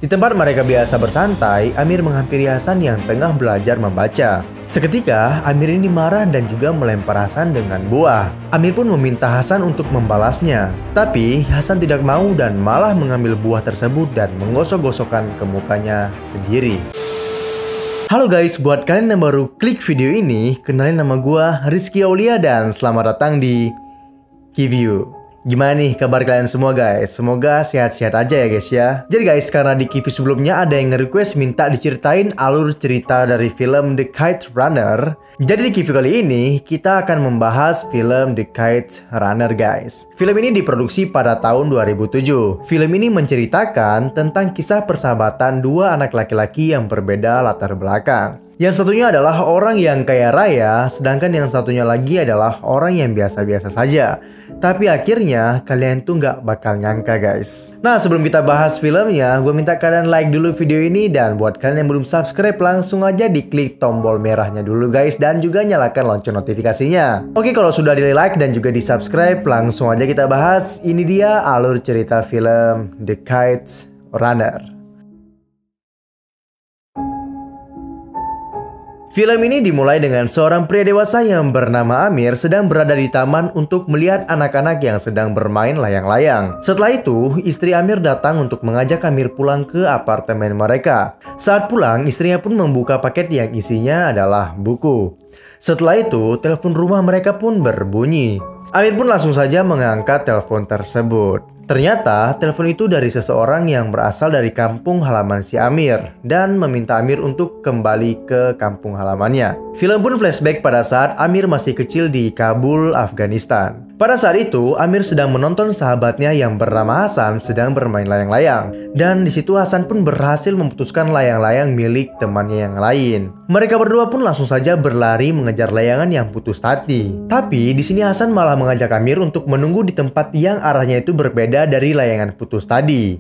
Di tempat mereka biasa bersantai, Amir menghampiri Hasan yang tengah belajar membaca. Seketika, Amir ini marah dan juga melempar Hasan dengan buah. Amir pun meminta Hasan untuk membalasnya. Tapi, Hasan tidak mau dan malah mengambil buah tersebut dan menggosok-gosokkan ke mukanya sendiri. Halo guys, buat kalian yang baru klik video ini, kenalin nama gua Rizky Aulia dan selamat datang di Kiview. Gimana nih kabar kalian semua guys? Semoga sehat-sehat aja ya guys ya. Jadi guys, karena di Kiview sebelumnya ada yang nge-request minta diceritain alur cerita dari film The Kite Runner. Jadi di Kiview kali ini, kita akan membahas film The Kite Runner guys. Film ini diproduksi pada tahun 2007. Film ini menceritakan tentang kisah persahabatan dua anak laki-laki yang berbeda latar belakang. Yang satunya adalah orang yang kaya raya, sedangkan yang satunya lagi adalah orang yang biasa-biasa saja. Tapi akhirnya kalian tuh nggak bakal nyangka guys. Nah, sebelum kita bahas filmnya, gue minta kalian like dulu video ini. Dan buat kalian yang belum subscribe, langsung aja diklik tombol merahnya dulu guys. Dan juga nyalakan lonceng notifikasinya. Oke, kalau sudah di like dan juga di subscribe, langsung aja kita bahas. Ini dia alur cerita film The Kite Runner. Film ini dimulai dengan seorang pria dewasa yang bernama Amir sedang berada di taman untuk melihat anak-anak yang sedang bermain layang-layang. Setelah itu, istri Amir datang untuk mengajak Amir pulang ke apartemen mereka. Saat pulang, istrinya pun membuka paket yang isinya adalah buku. Setelah itu, telepon rumah mereka pun berbunyi. Amir pun langsung saja mengangkat telepon tersebut. Ternyata, telepon itu dari seseorang yang berasal dari kampung halaman si Amir dan meminta Amir untuk kembali ke kampung halamannya. Film pun flashback pada saat Amir masih kecil di Kabul, Afghanistan. Pada saat itu, Amir sedang menonton sahabatnya yang bernama Hasan sedang bermain layang-layang. Dan di situ Hasan pun berhasil memutuskan layang-layang milik temannya yang lain. Mereka berdua pun langsung saja berlari mengejar layangan yang putus tadi. Tapi di sini Hasan malah mengajak Amir untuk menunggu di tempat yang arahnya itu berbeda dari layangan putus tadi.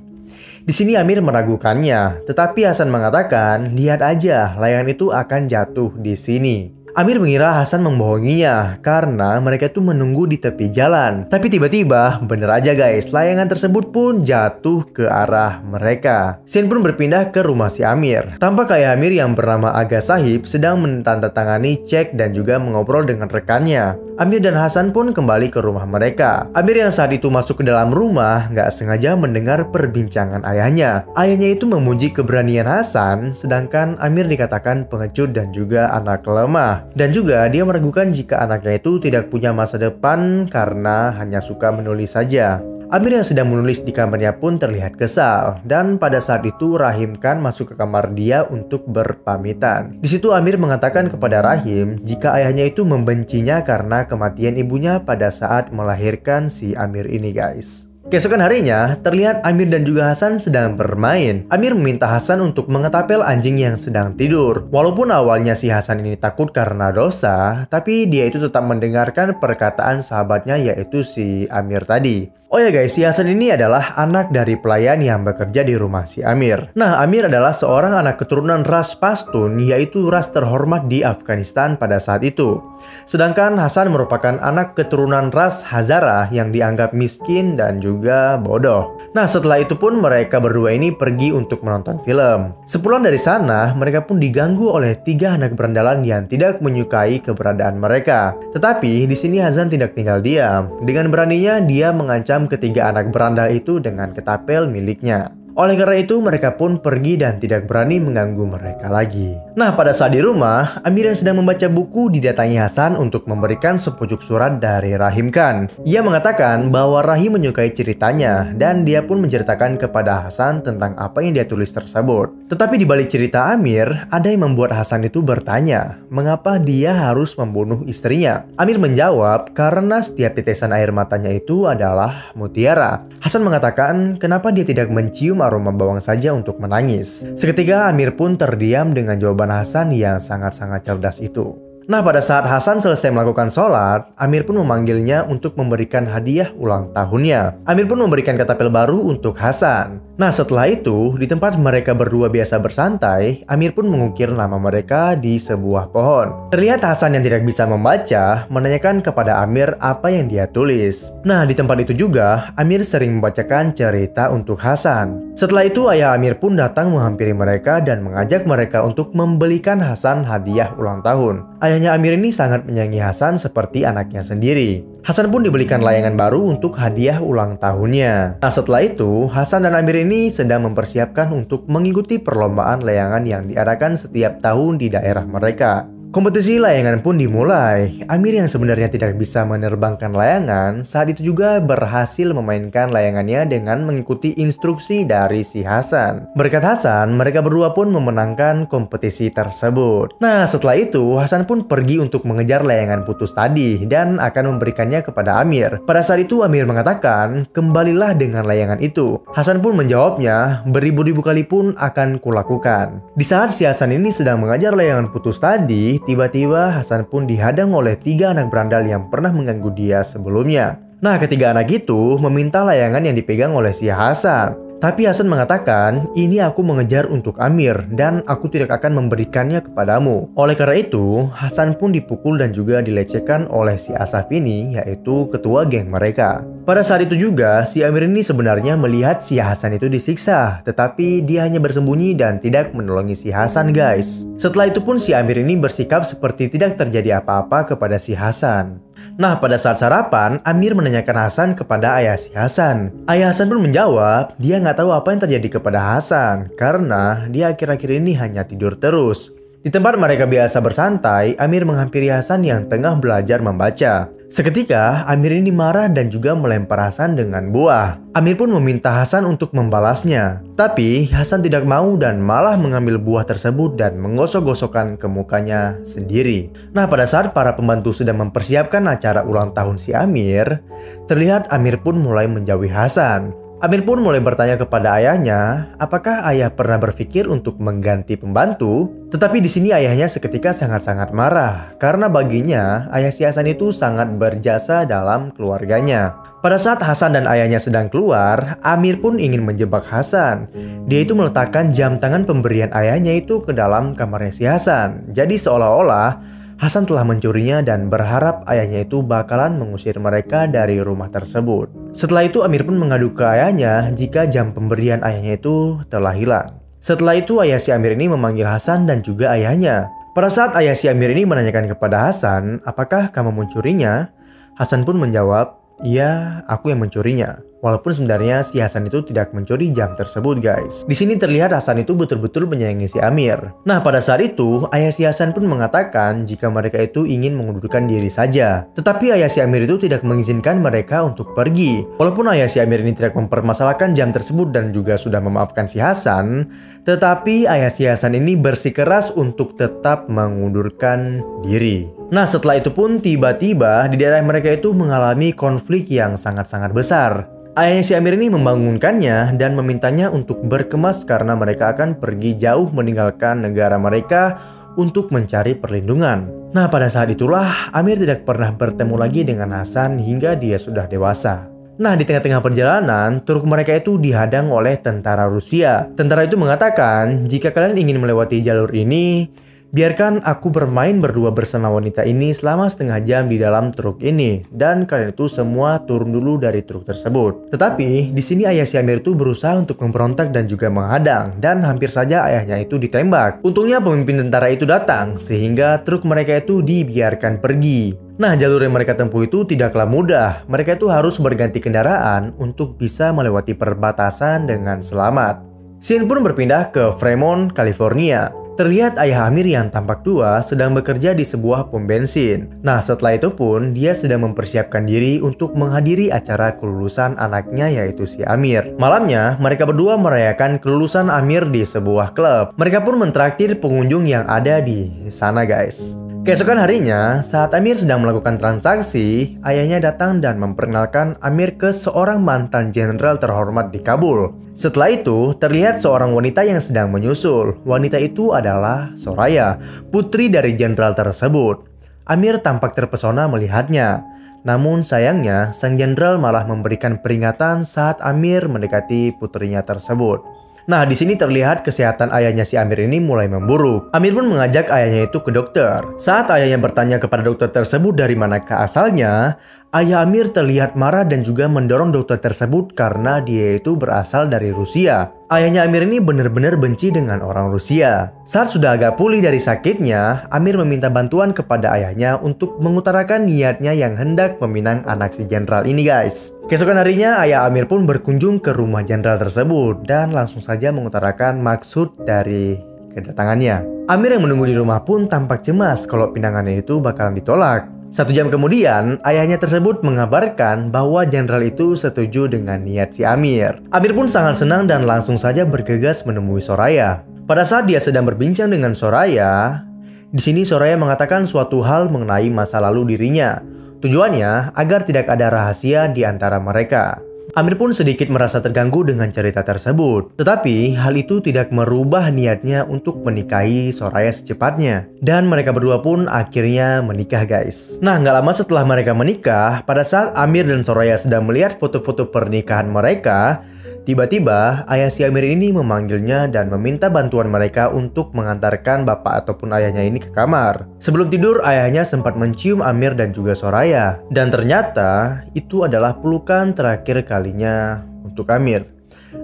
Di sini Amir meragukannya, tetapi Hasan mengatakan, "Lihat aja, layangan itu akan jatuh di sini." Amir mengira Hasan membohonginya karena mereka tuh menunggu di tepi jalan. Tapi tiba-tiba, bener aja guys, layangan tersebut pun jatuh ke arah mereka. Scene pun berpindah ke rumah si Amir. Tampak ayah Amir yang bernama Aga Sahib sedang menandatangani cek dan juga mengobrol dengan rekannya. Amir dan Hasan pun kembali ke rumah mereka. Amir yang saat itu masuk ke dalam rumah nggak sengaja mendengar perbincangan ayahnya. Ayahnya itu memuji keberanian Hasan, sedangkan Amir dikatakan pengecut dan juga anak lemah. Dan juga dia meragukan jika anaknya itu tidak punya masa depan karena hanya suka menulis saja. Amir yang sedang menulis di kamarnya pun terlihat kesal. Dan pada saat itu Rahim Khan masuk ke kamar dia untuk berpamitan. Di situ Amir mengatakan kepada Rahim jika ayahnya itu membencinya karena kematian ibunya pada saat melahirkan si Amir ini guys. Keesokan harinya, terlihat Amir dan juga Hasan sedang bermain. Amir meminta Hasan untuk mengetapel anjing yang sedang tidur. Walaupun awalnya si Hasan ini takut karena dosa, tapi dia itu tetap mendengarkan perkataan sahabatnya yaitu si Amir tadi. Oh ya guys, si Hasan ini adalah anak dari pelayan yang bekerja di rumah si Amir. Nah, Amir adalah seorang anak keturunan ras Pashtun, yaitu ras terhormat di Afghanistan pada saat itu. Sedangkan Hasan merupakan anak keturunan ras Hazara yang dianggap miskin dan juga bodoh. Nah, setelah itu pun mereka berdua ini pergi untuk menonton film. Sepulang dari sana, mereka pun diganggu oleh 3 anak berandalan yang tidak menyukai keberadaan mereka. Tetapi di sini Hasan tidak tinggal diam. Dengan beraninya dia mengancam ketiga anak berandal itu dengan ketapel miliknya. Oleh karena itu, mereka pun pergi dan tidak berani mengganggu mereka lagi. Nah, pada saat di rumah, Amir yang sedang membaca buku didatangi Hasan untuk memberikan sepucuk surat dari Rahim Khan. Ia mengatakan bahwa Rahim menyukai ceritanya dan dia pun menceritakan kepada Hasan tentang apa yang dia tulis tersebut. Tetapi di balik cerita Amir, ada yang membuat Hasan itu bertanya, mengapa dia harus membunuh istrinya? Amir menjawab, karena setiap tetesan air matanya itu adalah mutiara. Hasan mengatakan, kenapa dia tidak mencium aroma bawang saja untuk menangis. Seketika Amir pun terdiam dengan jawaban Hasan yang sangat-sangat cerdas itu. Nah, pada saat Hasan selesai melakukan sholat, Amir pun memanggilnya untuk memberikan hadiah ulang tahunnya. Amir pun memberikan ketapel baru untuk Hasan. Nah setelah itu, di tempat mereka berdua biasa bersantai, Amir pun mengukir nama mereka di sebuah pohon. Terlihat Hasan yang tidak bisa membaca menanyakan kepada Amir apa yang dia tulis. Nah di tempat itu juga, Amir sering membacakan cerita untuk Hasan. Setelah itu ayah Amir pun datang menghampiri mereka dan mengajak mereka untuk membelikan Hasan hadiah ulang tahun. Ayahnya Amir ini sangat menyayangi Hasan seperti anaknya sendiri. Hasan pun dibelikan layangan baru untuk hadiah ulang tahunnya. Nah setelah itu, Hasan dan Amir ini sedang mempersiapkan untuk mengikuti perlombaan layangan yang diadakan setiap tahun di daerah mereka. Kompetisi layangan pun dimulai. Amir yang sebenarnya tidak bisa menerbangkan layangan, saat itu juga berhasil memainkan layangannya dengan mengikuti instruksi dari si Hasan. Berkat Hasan, mereka berdua pun memenangkan kompetisi tersebut. Nah, setelah itu, Hasan pun pergi untuk mengejar layangan putus tadi dan akan memberikannya kepada Amir. Pada saat itu, Amir mengatakan, "Kembalilah dengan layangan itu." Hasan pun menjawabnya, "Beribu-ribu kali pun akan kulakukan." Di saat si Hasan ini sedang mengejar layangan putus tadi, tiba-tiba Hasan pun dihadang oleh 3 anak berandal yang pernah mengganggu dia sebelumnya. Nah, ketiga anak itu meminta layangan yang dipegang oleh si Hasan. Tapi Hasan mengatakan, "Ini aku mengejar untuk Amir dan aku tidak akan memberikannya kepadamu." Oleh karena itu, Hasan pun dipukul dan juga dilecehkan oleh si Asaf ini, yaitu ketua geng mereka. Pada saat itu juga, si Amir ini sebenarnya melihat si Hasan itu disiksa, tetapi dia hanya bersembunyi dan tidak menolongi si Hasan, guys. Setelah itu pun si Amir ini bersikap seperti tidak terjadi apa-apa kepada si Hasan. Nah, pada saat sarapan, Amir menanyakan Hasan kepada ayah si Hasan. Ayah Hasan pun menjawab, dia nggak tahu apa yang terjadi kepada Hasan, karena dia akhir-akhir ini hanya tidur terus. Di tempat mereka biasa bersantai, Amir menghampiri Hasan yang tengah belajar membaca. Seketika, Amir ini marah dan juga melempar Hasan dengan buah. Amir pun meminta Hasan untuk membalasnya. Tapi, Hasan tidak mau dan malah mengambil buah tersebut dan menggosok-gosokkan ke mukanya sendiri. Nah, pada saat para pembantu sedang mempersiapkan acara ulang tahun si Amir, terlihat Amir pun mulai menjauhi Hasan. Amir pun mulai bertanya kepada ayahnya, apakah ayah pernah berpikir untuk mengganti pembantu? Tetapi di sini ayahnya seketika sangat-sangat marah, karena baginya ayah si Hasan itu sangat berjasa dalam keluarganya. Pada saat Hasan dan ayahnya sedang keluar, Amir pun ingin menjebak Hasan. Dia itu meletakkan jam tangan pemberian ayahnya itu ke dalam kamarnya si Hasan. Jadi seolah-olah Hasan telah mencurinya dan berharap ayahnya itu bakalan mengusir mereka dari rumah tersebut. Setelah itu Amir pun mengadu ke ayahnya jika jam pemberian ayahnya itu telah hilang. Setelah itu ayah si Amir ini memanggil Hasan dan juga ayahnya. Pada saat ayah si Amir ini menanyakan kepada Hasan, apakah kamu mencurinya? Hasan pun menjawab, iya, aku yang mencurinya. Walaupun sebenarnya si Hasan itu tidak mencuri jam tersebut, guys. Di sini terlihat Hasan itu betul-betul menyayangi si Amir. Nah, pada saat itu, ayah si Hasan pun mengatakan jika mereka itu ingin mengundurkan diri saja. Tetapi ayah si Amir itu tidak mengizinkan mereka untuk pergi. Walaupun ayah si Amir ini tidak mempermasalahkan jam tersebut dan juga sudah memaafkan si Hasan, tetapi ayah si Hasan ini bersikeras untuk tetap mengundurkan diri. Nah, setelah itu pun tiba-tiba di daerah mereka itu mengalami konflik yang sangat-sangat besar. Ayahnya si Amir ini membangunkannya dan memintanya untuk berkemas karena mereka akan pergi jauh meninggalkan negara mereka untuk mencari perlindungan. Nah, pada saat itulah Amir tidak pernah bertemu lagi dengan Hasan hingga dia sudah dewasa. Nah, di tengah-tengah perjalanan, truk mereka itu dihadang oleh tentara Rusia. Tentara itu mengatakan, jika kalian ingin melewati jalur ini, biarkan aku bermain berdua bersama wanita ini selama setengah jam di dalam truk ini. Dan kalian itu semua turun dulu dari truk tersebut. Tetapi, di sini ayah si Amir itu berusaha untuk memberontak dan juga menghadang. Dan hampir saja ayahnya itu ditembak. Untungnya pemimpin tentara itu datang, sehingga truk mereka itu dibiarkan pergi. Nah, jalur yang mereka tempuh itu tidaklah mudah. Mereka itu harus berganti kendaraan untuk bisa melewati perbatasan dengan selamat. Scene pun berpindah ke Fremont, California. Terlihat ayah Amir yang tampak tua sedang bekerja di sebuah pom bensin. Nah, setelah itu pun dia sedang mempersiapkan diri untuk menghadiri acara kelulusan anaknya yaitu si Amir. Malamnya, mereka berdua merayakan kelulusan Amir di sebuah klub. Mereka pun mentraktir pengunjung yang ada di sana, guys. Keesokan harinya, saat Amir sedang melakukan transaksi, ayahnya datang dan memperkenalkan Amir ke seorang mantan jenderal terhormat di Kabul. Setelah itu, terlihat seorang wanita yang sedang menyusul. Wanita itu adalah Soraya, putri dari jenderal tersebut. Amir tampak terpesona melihatnya. Namun sayangnya, sang jenderal malah memberikan peringatan saat Amir mendekati putrinya tersebut. Nah, di sini terlihat kesehatan ayahnya si Amir ini mulai memburuk. Amir pun mengajak ayahnya itu ke dokter. Saat ayahnya bertanya kepada dokter tersebut dari manakah asalnya, ayah Amir terlihat marah dan juga mendorong dokter tersebut karena dia itu berasal dari Rusia. Ayahnya Amir ini benar-benar benci dengan orang Rusia. Saat sudah agak pulih dari sakitnya, Amir meminta bantuan kepada ayahnya untuk mengutarakan niatnya yang hendak meminang anak si jenderal ini guys. Keesokan harinya, ayah Amir pun berkunjung ke rumah jenderal tersebut dan langsung saja mengutarakan maksud dari kedatangannya. Amir yang menunggu di rumah pun tampak cemas kalau pinangannya itu bakalan ditolak. 1 jam kemudian, ayahnya tersebut mengabarkan bahwa jenderal itu setuju dengan niat si Amir. Amir pun sangat senang dan langsung saja bergegas menemui Soraya. Pada saat dia sedang berbincang dengan Soraya, di sini Soraya mengatakan suatu hal mengenai masa lalu dirinya. Tujuannya agar tidak ada rahasia di antara mereka. Amir pun sedikit merasa terganggu dengan cerita tersebut. Tetapi hal itu tidak merubah niatnya untuk menikahi Soraya secepatnya. Dan mereka berdua pun akhirnya menikah guys. Nah, nggak lama setelah mereka menikah, pada saat Amir dan Soraya sedang melihat foto-foto pernikahan mereka, tiba-tiba ayah si Amir ini memanggilnya dan meminta bantuan mereka untuk mengantarkan bapak ataupun ayahnya ini ke kamar. Sebelum tidur, ayahnya sempat mencium Amir dan juga Soraya. Dan ternyata itu adalah pelukan terakhir kalinya untuk Amir.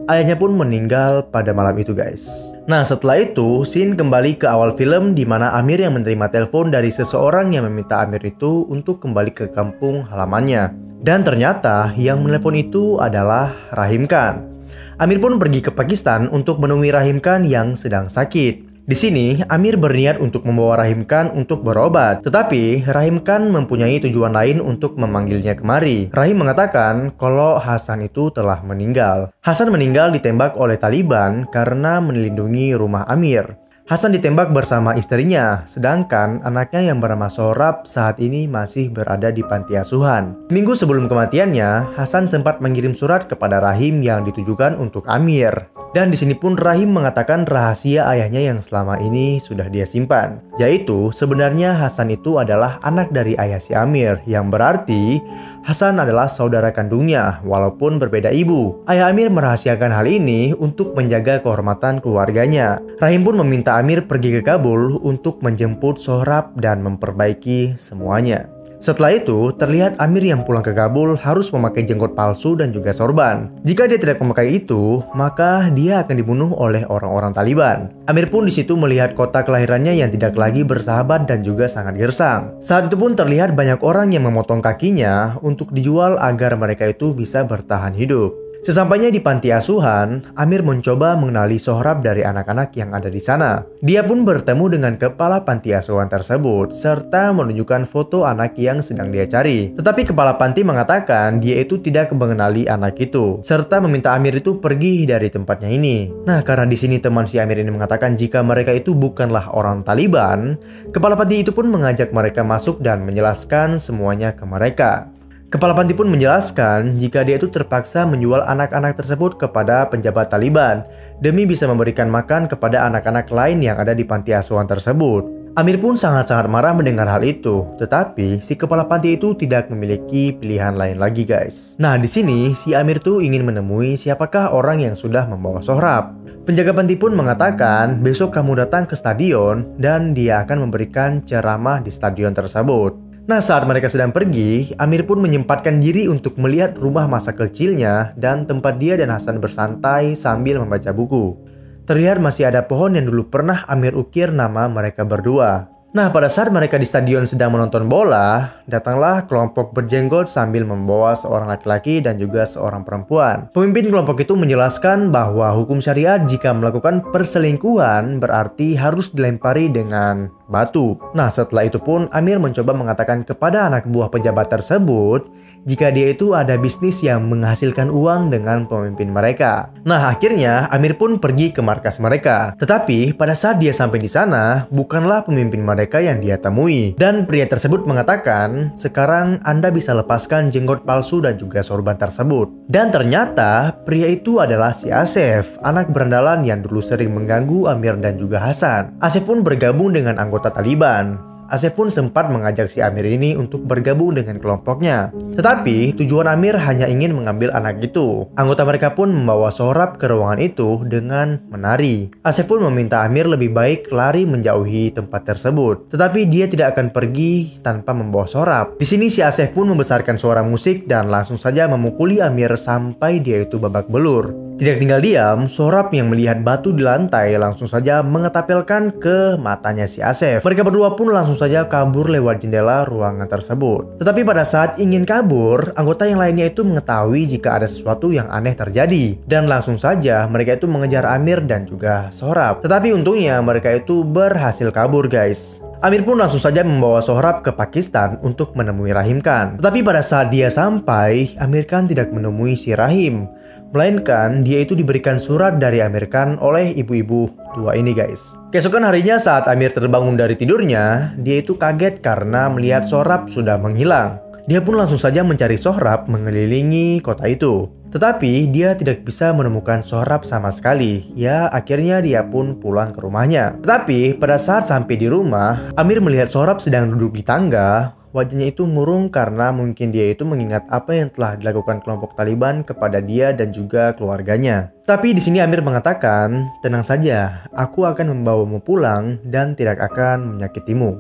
Ayahnya pun meninggal pada malam itu guys. Nah, setelah itu scene kembali ke awal film di mana Amir yang menerima telepon dari seseorang yang meminta Amir itu untuk kembali ke kampung halamannya. Dan ternyata yang menelepon itu adalah Rahim Khan. Amir pun pergi ke Pakistan untuk menemui Rahim Khan yang sedang sakit. Di sini, Amir berniat untuk membawa Rahim Khan untuk berobat. Tetapi, Rahim Khan mempunyai tujuan lain untuk memanggilnya kemari. Rahim mengatakan kalau Hasan itu telah meninggal. Hasan meninggal ditembak oleh Taliban karena melindungi rumah Amir. Hasan ditembak bersama istrinya, sedangkan anaknya yang bernama Sohrab saat ini masih berada di panti asuhan. Minggu sebelum kematiannya, Hasan sempat mengirim surat kepada Rahim yang ditujukan untuk Amir. Dan di sini pun Rahim mengatakan rahasia ayahnya yang selama ini sudah dia simpan, yaitu sebenarnya Hasan itu adalah anak dari ayah si Amir, yang berarti Hasan adalah saudara kandungnya walaupun berbeda ibu. Ayah Amir merahasiakan hal ini untuk menjaga kehormatan keluarganya. Rahim pun meminta Amir pergi ke Kabul untuk menjemput Sohrab dan memperbaiki semuanya. Setelah itu, terlihat Amir yang pulang ke Kabul harus memakai jenggot palsu dan juga sorban. Jika dia tidak memakai itu, maka dia akan dibunuh oleh orang-orang Taliban. Amir pun di situ melihat kota kelahirannya yang tidak lagi bersahabat dan juga sangat gersang. Saat itu pun terlihat banyak orang yang memotong kakinya untuk dijual agar mereka itu bisa bertahan hidup. Sesampainya di panti asuhan, Amir mencoba mengenali Sohrab dari anak-anak yang ada di sana. Dia pun bertemu dengan kepala panti asuhan tersebut, serta menunjukkan foto anak yang sedang dia cari. Tetapi kepala panti mengatakan dia itu tidak mengenali anak itu, serta meminta Amir itu pergi dari tempatnya ini. Nah, karena di sini teman si Amir ini mengatakan jika mereka itu bukanlah orang Taliban, kepala panti itu pun mengajak mereka masuk dan menjelaskan semuanya ke mereka. Kepala panti pun menjelaskan jika dia itu terpaksa menjual anak-anak tersebut kepada penjabat Taliban demi bisa memberikan makan kepada anak-anak lain yang ada di panti asuhan tersebut. Amir pun sangat-sangat marah mendengar hal itu, tetapi si kepala panti itu tidak memiliki pilihan lain lagi guys. Nah, di sini si Amir tuh ingin menemui siapakah orang yang sudah membawa Sohrab. Penjaga panti pun mengatakan besok kamu datang ke stadion dan dia akan memberikan ceramah di stadion tersebut. Nah, saat mereka sedang pergi, Amir pun menyempatkan diri untuk melihat rumah masa kecilnya dan tempat dia dan Hasan bersantai sambil membaca buku. Terlihat masih ada pohon yang dulu pernah Amir ukir nama mereka berdua. Nah, pada saat mereka di stadion sedang menonton bola, datanglah kelompok berjenggot sambil membawa seorang laki-laki dan juga seorang perempuan. Pemimpin kelompok itu menjelaskan bahwa hukum syariat jika melakukan perselingkuhan berarti harus dilempari dengan batu. Nah, setelah itu pun Amir mencoba mengatakan kepada anak buah pejabat tersebut jika dia itu ada bisnis yang menghasilkan uang dengan pemimpin mereka. Nah, akhirnya Amir pun pergi ke markas mereka. Tetapi pada saat dia sampai di sana, bukanlah pemimpin mereka yang dia temui. Dan pria tersebut mengatakan, sekarang Anda bisa lepaskan jenggot palsu dan juga sorban tersebut. Dan ternyata pria itu adalah si Asef, anak berandalan yang dulu sering mengganggu Amir dan juga Hasan. Asef pun bergabung dengan anggota Taliban. Asef pun sempat mengajak si Amir ini untuk bergabung dengan kelompoknya. Tetapi tujuan Amir hanya ingin mengambil anak itu. Anggota mereka pun membawa Sohrab ke ruangan itu dengan menari. Asef pun meminta Amir lebih baik lari menjauhi tempat tersebut. Tetapi dia tidak akan pergi tanpa membawa Sohrab. Di sini si Asef pun membesarkan suara musik dan langsung saja memukuli Amir sampai dia itu babak belur. Tidak tinggal diam, Sohrab yang melihat batu di lantai langsung saja mengetapelkan ke matanya si Asef. Mereka berdua pun langsung saja kabur lewat jendela ruangan tersebut. Tetapi pada saat ingin kabur, anggota yang lainnya itu mengetahui jika ada sesuatu yang aneh terjadi. Dan langsung saja mereka itu mengejar Amir dan juga Sohrab. Tetapi untungnya mereka itu berhasil kabur guys. Amir pun langsung saja membawa Sohrab ke Pakistan untuk menemui Rahim Khan. Tetapi pada saat dia sampai, Amir Khan tidak menemui si Rahim. Melainkan dia itu diberikan surat dari Amir Khan oleh ibu-ibu tua ini guys. Keesokan harinya saat Amir terbangun dari tidurnya, dia itu kaget karena melihat Sohrab sudah menghilang. Dia pun langsung saja mencari Sohrab mengelilingi kota itu. Tetapi dia tidak bisa menemukan Sohrab sama sekali. Ya akhirnya dia pun pulang ke rumahnya. Tetapi pada saat sampai di rumah, Amir melihat Sohrab sedang duduk di tangga. Wajahnya itu murung karena mungkin dia itu mengingat apa yang telah dilakukan kelompok Taliban kepada dia dan juga keluarganya. Tapi di sini Amir mengatakan, tenang saja, aku akan membawamu pulang dan tidak akan menyakitimu.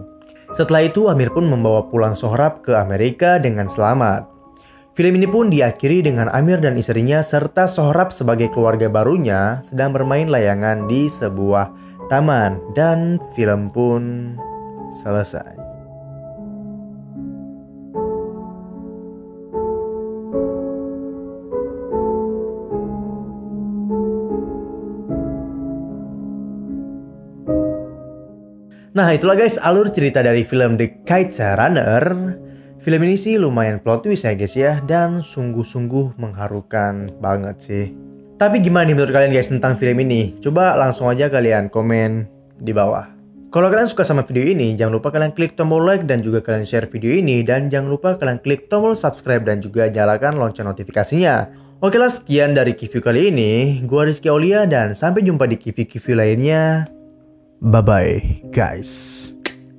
Setelah itu Amir pun membawa pulang Sohrab ke Amerika dengan selamat. Film ini pun diakhiri dengan Amir dan istrinya serta Sohrab sebagai keluarga barunya sedang bermain layangan di sebuah taman dan film pun selesai. Nah itulah guys alur cerita dari film The Kite Runner. Film ini sih lumayan plot twist ya guys ya, dan sungguh-sungguh mengharukan banget sih. Tapi gimana nih menurut kalian guys tentang film ini? Coba langsung aja kalian komen di bawah. Kalau kalian suka sama video ini, jangan lupa kalian klik tombol like dan juga kalian share video ini. Dan jangan lupa kalian klik tombol subscribe dan juga nyalakan lonceng notifikasinya. Oke lah, sekian dari Kiview kali ini. Gua Rizky Aulia dan sampai jumpa di Kiview-Kiview lainnya. Bye-bye guys.